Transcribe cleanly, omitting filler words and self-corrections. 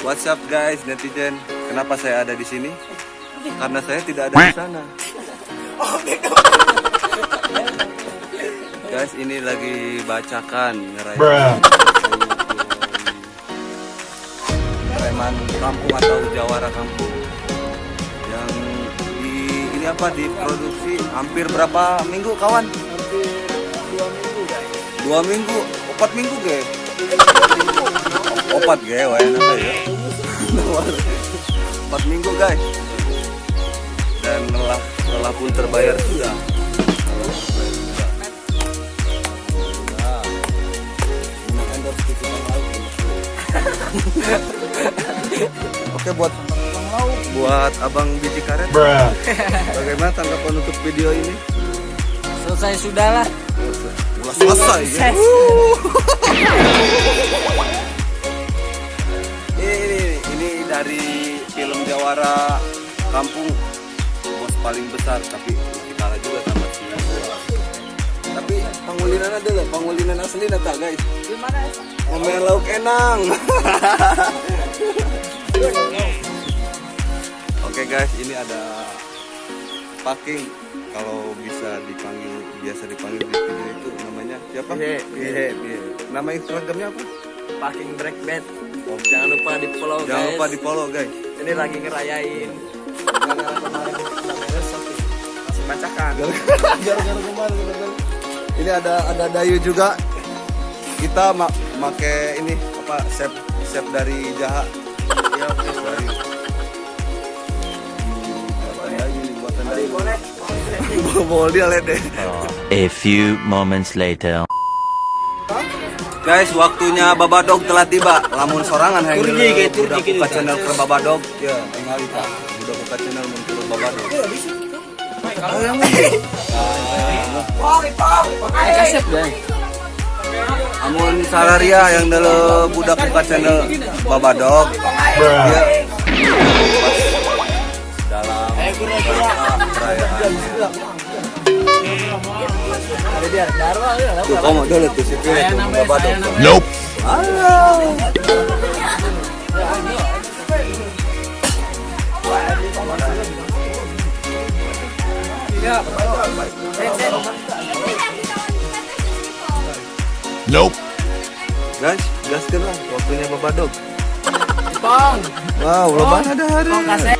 What's up guys netizen? Kenapa saya ada di sini? Karena saya tidak ada di sana. Guys, ini lagi bacakan ngerayain preman kampung atau jawara kampung yang ini apa diproduksi hampir berapa minggu kawan? Hampir 2 minggu guys. 2 minggu, 4 minggu guys. 4 guys, wah enak ya. 4 minggu guys. Dan lelah pun terbayar sudah. Oke buat abang biji karet. Bagaimana tanggapan untuk video ini? Selesai sudah lah. Selesai ya. Ini dari film Jawara Kampung, bos paling besar tapi kalah juga sama si Gua. Tapi pangulinan ada loh, pangulinan asli nata guys. Gimana? Ngomel lauk enang. Oke guys, ini ada packing. Kalau bisa biasa dipanggil di video itu namanya siapa? Pihe. Nama Instagramnya apa? Packing break bed. Oh, jangan lupa di follow guys. Jangan lupa di follow guys. Ini lagi ngerayain. Gara-gara kemarin kita beres langsung bacakan. Gara-gara kemarin. Ini ada Dayu juga. Kita make ini apa chef dari Jaha. Iya, dari buatan Dayu. Boleh. Boleh dia lihat deh. A few moments later. Guys, waktunya Babadog telah tiba. Lamun sorangan yang udah buka channel ke Babadog. Ya, tinggal kita. Udah buka channel muncul Babadog. Kasep deh. Amun Salaria yang dulu budak buka channel Babadog. Ya. Dalam perayaan. Ada dia Darwa ya. Tuh, kamu dulu tuh si Pilih tuh Babadog. Nope. Halo. Nope. Guys, gaskeun lah waktunya Babadog. Pong. Wow, loba ada hari. Pong kasep.